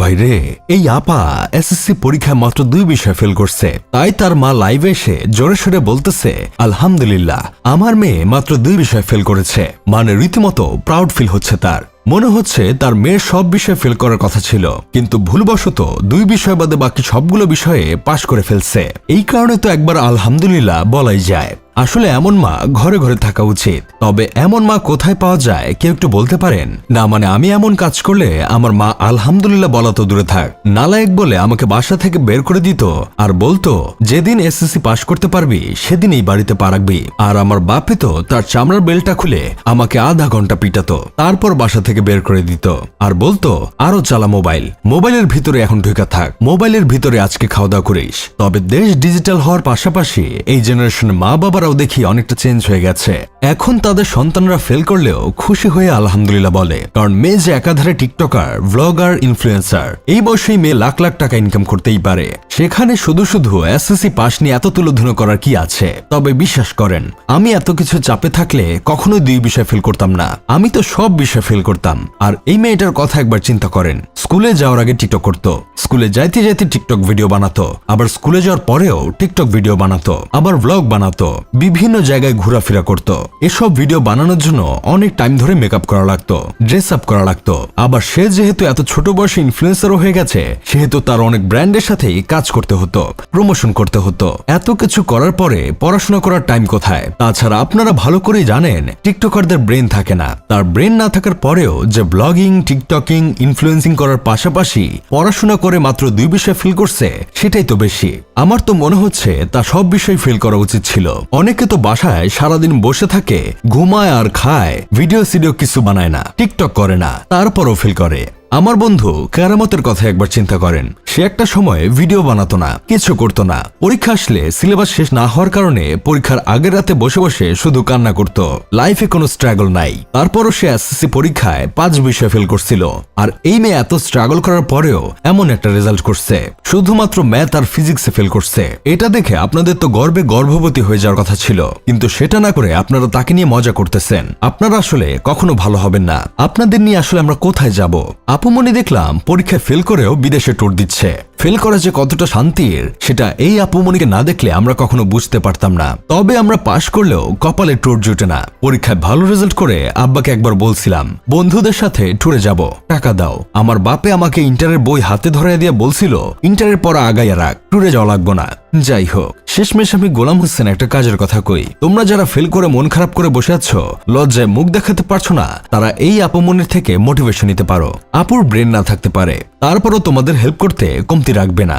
ভাই রে, এই আপা এসএসসি পরীক্ষায় মাত্র 2 বিষয় ফেল করছে। তাই তার মা লাইভে এসে জোরে সোরে বলতেছে, আলহামদুলিল্লাহ আমার মেয়ে মাত্র 2 বিষয় ফেল করেছে। মানে রীতিমতো প্রাউড ফিল হচ্ছে তার। মনে হচ্ছে তার মেয়ের সব বিষয় ফেল করার কথা ছিল, কিন্তু ভুলবশত 2 বিষয় বাদে বাকি সবগুলো বিষয়ে পাশ করে ফেলছে। এই কারণে তো একবার আলহামদুলিল্লাহ বলাই যায়। আসলে এমন মা ঘরে ঘরে থাকা উচিত। তবে এমন মা কোথায় পাওয়া যায় কেউ একটু বলতে পারেন? না মানে আমি এমন কাজ করলে আমার মা আলহামদুলিল্লাহ বলা তো দূরে থাক, নালায়েক বলে আমাকে বাসা থেকে বের করে দিত আর বলতো যেদিন এসএসসি পাশ করতে পারবি সেদিনই বাড়িতে পা রাখবি। আর আমার বাপে তো তার চামড়ার বেলটা খুলে আমাকে আধা ঘন্টা পিটাতো, তারপর বাসা থেকে বের করে দিত আর বলতো আরো চালা মোবাইল, মোবাইলের ভিতরে এখন ঢুকা থাক, মোবাইলের ভিতরে আজকে খাওয়া দাওয়া করিস। তবে দেশ ডিজিটাল হওয়ার পাশাপাশি এই জেনারেশনের মা বাবার দেখি অনেকটা চেঞ্জ হয়ে গেছে। এখন তাদের সন্তানরা ফেল করলেও খুশি হয়ে আলহামদুলিল্লাহ বলে, কারণ মেয়ে যে একাধারে টিকটকার, ব্লগার, ইনফ্লুয়েন্সার, এই বয়সেই মেয়ে লাখ লাখ টাকা ইনকাম করতেই পারে। সেখানে শুধু শুধু এসএসসি পাশ নিয়ে এত তুলোধুনো করার কি আছে? তবে বিশ্বাস করেন, আমি এত কিছু চাপে থাকলে কখনোই 2 বিষয় ফেল করতাম না। আমি তো সব বিষয় ফেল করতাম। আর এই মেয়েটার কথা একবার চিন্তা করেন, স্কুলে যাওয়ার আগে টিকটক করতো, স্কুলে যাইতে যাইতে টিকটক ভিডিও বানাতো, আবার স্কুলে যাওয়ার পরেও টিকটক ভিডিও বানাতো, আবার ব্লগ বানাতো, বিভিন্ন জায়গায় ঘোরাফেরা করত। এসব ভিডিও বানানোর জন্য অনেক টাইম ধরে মেকআপ করা লাগতো, ড্রেস আপ করা লাগতো। আবার সে যেহেতু এত ছোট বয়সে ইনফ্লুয়েন্সারও হয়ে গেছে, সেহেতু তার অনেক ব্র্যান্ডের সাথেই কাজ করতে হতো, প্রমোশন করতে হতো। এত কিছু করার পরে পড়াশোনা করার টাইম কোথায়? তাছাড়া আপনারা ভালো করেই জানেন টিকটকারদের ব্রেন থাকে না। তার ব্রেন না থাকার পরেও যে ব্লগিং, টিকটকিং, ইনফ্লুয়েন্সিং করার পাশাপাশি পড়াশোনা করে মাত্র 2 বিষয় ফেল করছে, সেটাই তো বেশি। আমার তো মনে হচ্ছে তা সব বিষয় ফেল করা উচিত ছিল। অনেকে তো বাসায় সারাদিন বসে থাকে, ঘুমায় আর খায়, ভিডিও সিডিও কিছু বানায় না, টিকটক করে না, তারপরও ফেল করে। আমার বন্ধু কেরামতের কথা একবার চিন্তা করেন। সে একটা সময় ভিডিও বানাতো না, কিছু করতো না। পরীক্ষা আসলে সিলেবাস শেষ না হওয়ার কারণে পরীক্ষার আগের রাতে বসে বসে শুধু কান্না করত। লাইফে কোনো স্ট্রাগল নাই, তারপরও সে এসএসসি পরীক্ষায় 5 বিষয় ফেল করছিল। আর এই মেয়ে এত স্ট্রাগল করার পরেও এমন একটা রেজাল্ট করছে, শুধুমাত্র ম্যাথ আর ফিজিক্সে ফেল করছে। এটা দেখে আপনাদের তো গর্বে গর্ভবতী হয়ে যাওয়ার কথা ছিল, কিন্তু সেটা না করে আপনারা তাকে নিয়ে মজা করতেছেন। আপনারা আসলে কখনো ভালো হবেন না। আপনাদের নিয়ে আসলে আমরা কোথায় যাব? আপুমনি দেখলাম পরীক্ষায় ফেল করেও বিদেশে ট্যুর দিচ্ছে। ফেল করা যে কতটা শান্তির, সেটা এই আপুমনিকে না দেখলে আমরা কখনো বুঝতে পারতাম না। তবে আমরা পাশ করলেও কপালে ট্যুর জুটে না। পরীক্ষায় ভালো রেজাল্ট করে আব্বাকে একবার বলছিলাম বন্ধুদের সাথে ট্যুরে যাব, টাকা দাও। আমার বাপে আমাকে ইন্টারের বই হাতে ধরাই দিয়ে বলছিল ইন্টারের পর আগাইয়া রাখ, ট্যুরে যাওয়া লাগবো না। যাই হোক, শেষমেশ আমি গোলাম হোসেন একটা কাজের কথা কই, তোমরা যারা ফেল করে মন খারাপ করে বসে আছো, লজ্জায় মুখ দেখাতে পারছো না, তারা এই আপুমনির থেকে মোটিভেশন নিতে পারো। আপুর ব্রেন না থাকতে পারে, তারপরও তোমাদের হেল্প করতে কমতি রাখবে না।